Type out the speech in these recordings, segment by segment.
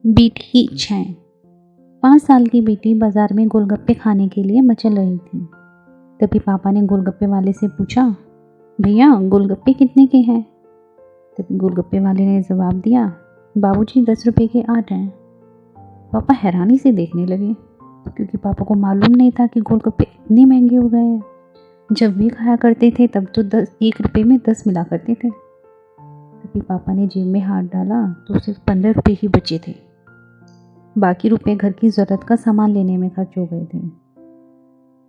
बेटी की इच्छाएं। 5 साल की बेटी बाजार में गोलगप्पे खाने के लिए मचल रही थी। तभी पापा ने गोलगप्पे वाले से पूछा, भैया गोलगप्पे कितने के हैं? तभी गोलगप्पे वाले ने जवाब दिया, बाबूजी 10 रुपए के 8 हैं। पापा हैरानी से देखने लगे क्योंकि पापा को मालूम नहीं था कि गोलगप्पे इतने महंगे हो गए हैं। जब वे खाया करते थे तब तो 1 रुपये में 10 मिला करते थे। तभी पापा ने जेब में हाथ डाला तो सिर्फ 15 रुपये ही बचे थे। बाकी रुपए घर की ज़रूरत का सामान लेने में खर्च हो गए थे।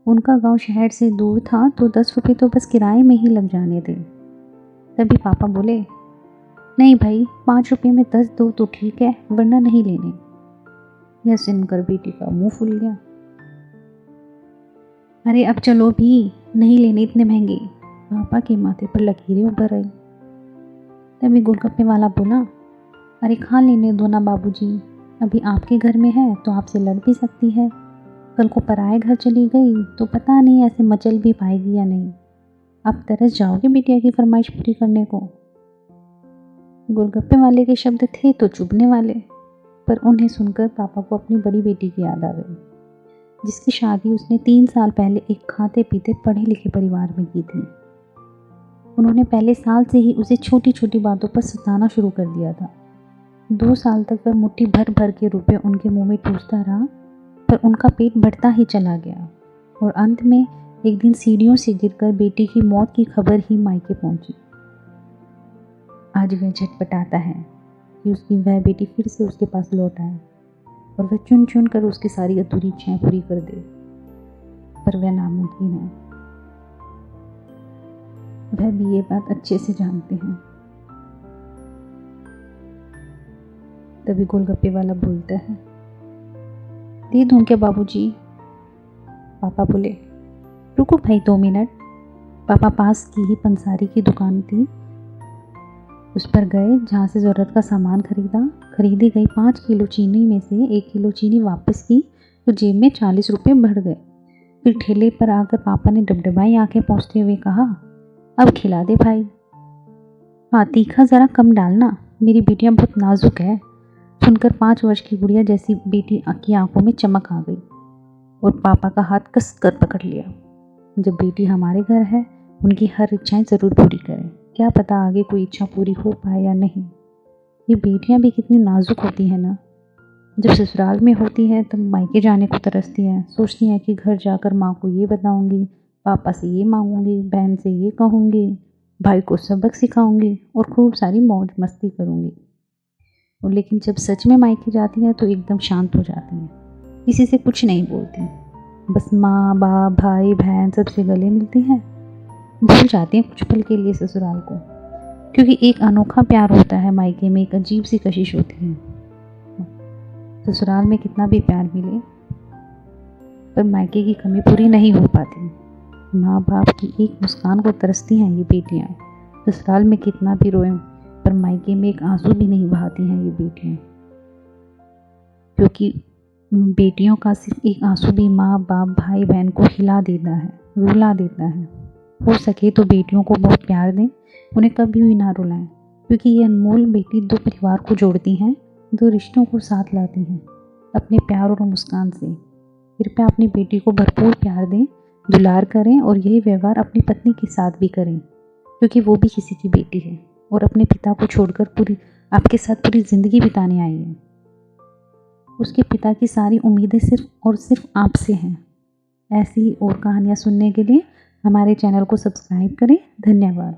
उनका गांव शहर से दूर था तो 10 रुपये तो बस किराए में ही लग जाने थे। तभी पापा बोले, नहीं भाई 5 रुपये में 10 दो तो ठीक है, वरना नहीं लेने। यह सुनकर बेटी का मुंह फूल गया। अरे अब चलो भी, नहीं लेने इतने महंगे। पापा के माथे पर लकीरें उभर आई। तभी गोलगप्पे वाला बोला, अरे खा लेने दो ना बाबूजी, अभी आपके घर में है तो आपसे लड़ भी सकती है। कल को पराए घर चली गई तो पता नहीं ऐसे मचल भी पाएगी या नहीं। आप तरस जाओगे बिटिया की फरमाइश पूरी करने को। गोलगप्पे वाले के शब्द थे तो चुभने वाले, पर उन्हें सुनकर पापा को अपनी बड़ी बेटी की याद आ गई, जिसकी शादी उसने 3 साल पहले एक खाते पीते पढ़े लिखे परिवार में की थी। उन्होंने पहले साल से ही उसे छोटी छोटी बातों पर सताना शुरू कर दिया था। 2 साल तक वह मुट्ठी भर भर के रुपए उनके मुंह में ठूसता रहा, पर उनका पेट बढ़ता ही चला गया और अंत में एक दिन सीढ़ियों से गिरकर बेटी की मौत की खबर ही मायके पहुंची। आज वह झटपटाता है कि उसकी वह बेटी फिर से उसके पास लौट आए और वह चुन चुन कर उसकी सारी अधूरी इच्छाएं पूरी कर दे, पर वह नामुमकिन है। वह भी ये बात अच्छे से जानते हैं। तभी गोलगप्पे वाला बोलता है, दे दूं क्या बाबूजी? पापा बोले, रुको भाई 2 मिनट। पापा पास की ही पंसारी की दुकान थी, उस पर गए जहाँ से ज़रूरत का सामान खरीदी गई 5 किलो चीनी में से 1 किलो चीनी वापस की तो जेब में 40 रुपये बढ़ गए। फिर ठेले पर आकर पापा ने डबडबाई आंखें पोंछते हुए कहा, अब खिला दे भाई। हाँ तीखा ज़रा कम डालना, मेरी बेटियाँ बहुत नाजुक है। सुनकर 5 वर्ष की गुड़िया जैसी बेटी की आंखों में चमक आ गई और पापा का हाथ कस कर पकड़ लिया। जब बेटी हमारे घर है, उनकी हर इच्छाएं ज़रूर पूरी करें, क्या पता आगे कोई इच्छा पूरी हो पाए या नहीं। ये बेटियां भी कितनी नाजुक होती हैं ना। जब ससुराल में होती हैं तब मायके जाने को तरसती हैं, सोचती हैं कि घर जाकर माँ को ये बताऊंगी, पापा से ये मांगूंगी, बहन से ये कहूँगी, भाई को सबक सिखाऊंगी और खूब सारी मौज मस्ती करूँगी। और लेकिन जब सच में मायके जाती हैं तो एकदम शांत हो जाती हैं, किसी से कुछ नहीं बोलती, बस माँ बाप भाई बहन सबसे गले मिलती हैं, भूल जाती हैं कुछ पल के लिए ससुराल को, क्योंकि एक अनोखा प्यार होता है मायके में, एक अजीब सी कशिश होती है। ससुराल में कितना भी प्यार मिले पर मायके की कमी पूरी नहीं हो पाती। माँ बाप की एक मुस्कान को तरसती हैं ये बेटियाँ। ससुराल में कितना भी रोएं पर मायके में एक आंसू भी नहीं बहाती हैं ये बेटियाँ, क्योंकि बेटियों का सिर्फ एक आंसू भी माँ बाप भाई बहन को हिला देता है, रुला देता है। हो सके तो बेटियों को बहुत प्यार दें, उन्हें कभी भी ना रुलाएं, क्योंकि ये अनमोल बेटी 2 परिवार को जोड़ती हैं, 2 रिश्तों को साथ लाती हैं अपने प्यार और मुस्कान से। कृपया अपनी बेटी को भरपूर प्यार दें, दुलार करें और यही व्यवहार अपनी पत्नी के साथ भी करें, क्योंकि वो भी किसी की बेटी है और अपने पिता को छोड़कर आपके साथ पूरी ज़िंदगी बिताने आई है। उसके पिता की सारी उम्मीदें सिर्फ और सिर्फ आपसे हैं। ऐसी और कहानियाँ सुनने के लिए हमारे चैनल को सब्सक्राइब करें। धन्यवाद।